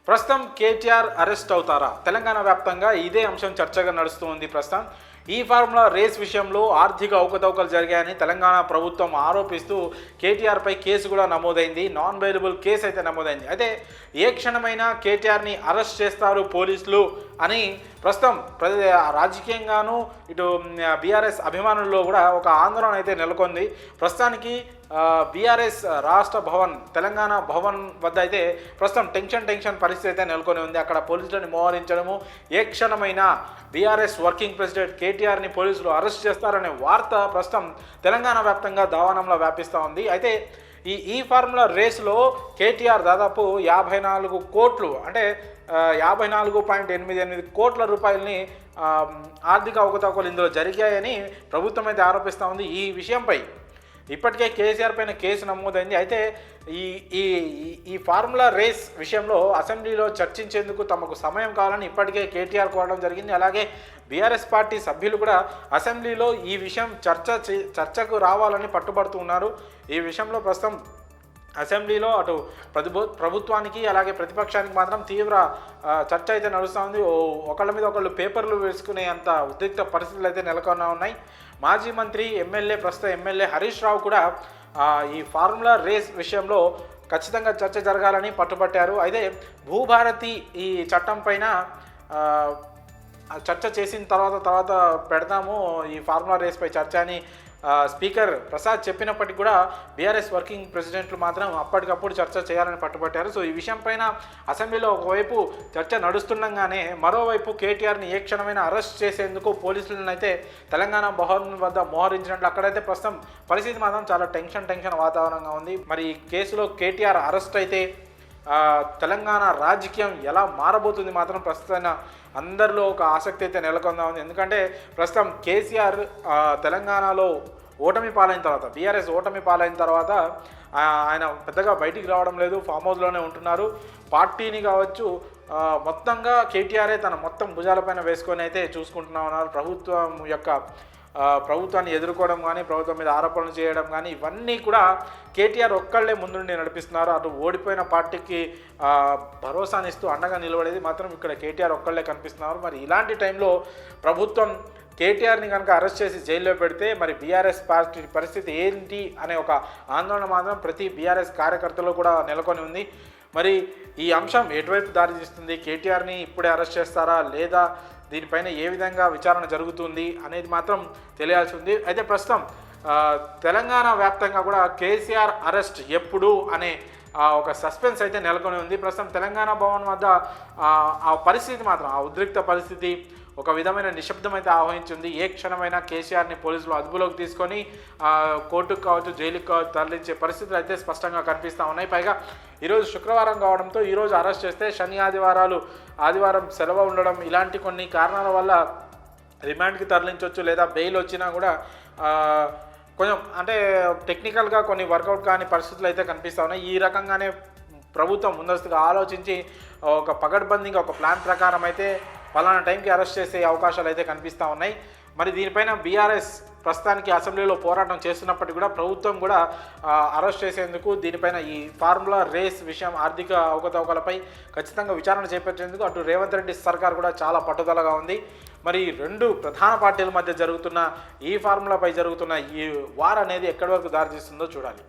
ప్రస్తుతం కేటీఆర్ అరెస్ట్ అవుతారా? తెలంగాణ వ్యాప్తంగా ఇదే అంశం చర్చగా నడుస్తూ ఉంది. ప్రస్తుతం ఈ ఫార్ములా రేస్ విషయంలో ఆర్థిక అవకతవకలు జరిగాయని తెలంగాణ ప్రభుత్వం ఆరోపిస్తూ కేటీఆర్పై కేసు కూడా నమోదైంది. నాన్ బెయిలబుల్ కేసు అయితే నమోదైంది. అయితే ఏ క్షణమైనా కేటీఆర్ని అరెస్ట్ చేస్తారు పోలీసులు అని ప్రస్తుతం రాజకీయంగాను ఇటు బీఆర్ఎస్ అభిమానుల్లో కూడా ఒక ఆందోళన అయితే నెలకొంది. ప్రస్తుతానికి బీఆర్ఎస్ రాష్ట్ర భవన్ తెలంగాణ భవన్ వద్ద అయితే ప్రస్తుతం టెన్షన్ పరిస్థితి అయితే నెలకొని ఉంది. అక్కడ పోలీసులను మోహరించడము, ఏ క్షణమైనా బీఆర్ఎస్ వర్కింగ్ ప్రెసిడెంట్ కేటీఆర్ని పోలీసులు అరెస్ట్ చేస్తారనే వార్త ప్రస్తుతం తెలంగాణ వ్యాప్తంగా దావానంలో వ్యాపిస్తూ ఉంది. అయితే ఈ ఫార్ములా రేసులో కేటీఆర్ దాదాపు 54 కోట్లు అంటే 54.88 కోట్ల రూపాయలని ఆర్థిక అవకతవకలు ఇందులో జరిగాయని ప్రభుత్వం అయితే ఆరోపిస్తూ ఉంది. ఈ విషయంపై ఇప్పటికే కేసీఆర్ పైన కేసు నమోదైంది. అయితే ఈ ఫార్ములా రేస్ విషయంలో అసెంబ్లీలో చర్చించేందుకు తమకు సమయం కావాలని ఇప్పటికే కేటీఆర్ కోరడం జరిగింది. అలాగే బీఆర్ఎస్ పార్టీ సభ్యులు కూడా అసెంబ్లీలో ఈ విషయం చర్చకు రావాలని పట్టుబడుతూ ఉన్నారు. ఈ విషయంలో ప్రస్తుతం అసెంబ్లీలో అటు ప్రభుత్వానికి అలాగే ప్రతిపక్షానికి మాత్రం తీవ్ర చర్చ అయితే నడుస్తూ ఉంది. ఒకళ్ళ మీద ఒకళ్ళు పేపర్లు వేసుకునే అంత ఉద్రిక్త పరిస్థితులు అయితే నెలకొన్నా ఉన్నాయి. మాజీ మంత్రి ప్రస్తుత ఎమ్మెల్యే హరీష్ రావు కూడా ఈ ఫార్ములా రేస్ విషయంలో ఖచ్చితంగా చర్చ జరగాలని పట్టుబట్టారు. అయితే భూభారతి ఈ చట్టం పైన చర్చ చేసిన తర్వాత పెడతాము ఈ ఫార్ములా రేస్పై చర్చ అని స్పీకర్ ప్రసాద్ చెప్పినప్పటికీ కూడా బీఆర్ఎస్ వర్కింగ్ ప్రెసిడెంట్లు మాత్రం అప్పటికప్పుడు చర్చ చేయాలని పట్టుబట్టారు. సో ఈ విషయం పైన అసెంబ్లీలో ఒకవైపు చర్చ నడుస్తుండగానే మరోవైపు కేటీఆర్ని ఏ క్షణమైన అరెస్ట్ చేసేందుకు పోలీసులను అయితే తెలంగాణ భవన్ వద్ద మోహరించినట్లు అక్కడైతే ప్రస్తుతం పరిస్థితి మాత్రం చాలా టెన్షన్ వాతావరణంగా ఉంది. మరి ఈ కేసులో కేటీఆర్ అరెస్ట్ అయితే తెలంగాణ రాజకీయం ఎలా మారబోతుంది మాత్రం ప్రస్తుతం అందరిలో ఒక ఆసక్తి అయితే నెలకొందా ఉంది. ఎందుకంటే ప్రస్తుతం కేసీఆర్ తెలంగాణలో ఓటమి పాలైన తర్వాత బీఆర్ఎస్ ఓటమి పాలైన తర్వాత ఆయన పెద్దగా బయటికి రావడం లేదు, ఫామ్ హౌస్లోనే ఉంటున్నారు. పార్టీని కావచ్చు మొత్తంగా కేటీఆరే తన మొత్తం భుజాలపైన వేసుకొని అయితే చూసుకుంటున్నా ఉన్నారు. ప్రభుత్వాన్ని ఎదుర్కోవడం కానీ, ప్రభుత్వం మీద ఆరోపణలు చేయడం కానీ ఇవన్నీ కూడా కేటీఆర్ ఒక్కళ్ళే ముందుండి నడిపిస్తున్నారు. అటు ఓడిపోయిన పార్టీకి భరోసానిస్తూ అండగా నిలబడేది మాత్రం ఇక్కడ కేటీఆర్ ఒక్కళ్ళే కనిపిస్తున్నారు. మరి ఇలాంటి టైంలో ప్రభుత్వం కేటీఆర్ని కనుక అరెస్ట్ చేసి జైల్లో పెడితే మరి బీఆర్ఎస్ పార్టీ పరిస్థితి ఏంటి అనే ఒక ఆందోళన మాత్రం ప్రతి బీఆర్ఎస్ కార్యకర్తలో కూడా నెలకొని ఉంది. మరి ఈ అంశం ఎటువైపు దారితీస్తుంది? కేటీఆర్ని ఇప్పుడే అరెస్ట్ చేస్తారా లేదా దీనిపైన ఏ విధంగా విచారణ జరుగుతుంది అనేది మాత్రం తెలియాల్సి ఉంది. అయితే ప్రస్తుతం తెలంగాణ వ్యాప్తంగా కూడా కేసీఆర్ అరెస్ట్ ఎప్పుడు అనే ఒక సస్పెన్స్ అయితే నెలకొని ఉంది. ప్రస్తుతం తెలంగాణ భవన్ వద్ద ఆ పరిస్థితి మాత్రం ఆ ఉద్రిక్త పరిస్థితి ఒక విధమైన నిశ్శబ్దం అయితే ఆహ్వానించింది. ఏ క్షణమైనా కేసీఆర్ని పోలీసులు అదుపులోకి తీసుకొని కోర్టుకు కావచ్చు, జైలుకు కావచ్చు తరలించే పరిస్థితులు అయితే స్పష్టంగా కనిపిస్తూ ఉన్నాయి. పైగా ఈరోజు శుక్రవారం కావడంతో ఈరోజు అరెస్ట్ చేస్తే శని ఆదివారం సెలవు ఉండడం ఇలాంటి కొన్ని కారణాల వల్ల రిమాండ్కి తరలించవచ్చు లేదా బెయిల్ వచ్చినా కూడా కొంచెం అంటే టెక్నికల్గా కొన్ని వర్కౌట్ కాని పరిస్థితులు అయితే కనిపిస్తూ ఉన్నాయి. ఈ రకంగానే ప్రభుత్వం ముందస్తుగా ఆలోచించి ఒక పగడ్బందీగా ఒక ప్లాన్ ప్రకారం అయితే పలానా టైంకి అరెస్ట్ చేసే అవకాశాలు అయితే కనిపిస్తూ ఉన్నాయి. మరి దీనిపైన బీఆర్ఎస్ ప్రస్తుతానికి అసెంబ్లీలో పోరాటం చేస్తున్నప్పటికీ కూడా ప్రభుత్వం కూడా అరెస్ట్ చేసేందుకు దీనిపైన ఈ ఫార్ములా రేస్ విషయం ఆర్థిక అవకతవకలపై ఖచ్చితంగా విచారణ చేపట్టేందుకు అటు రేవంత్ రెడ్డి సర్కార్ కూడా చాలా పట్టుదలగా ఉంది. మరి రెండు ప్రధాన పార్టీల మధ్య జరుగుతున్న ఈ ఫార్ములాపై జరుగుతున్న ఈ వార్ అనేది ఎక్కడి వరకు దారితీస్తుందో చూడాలి.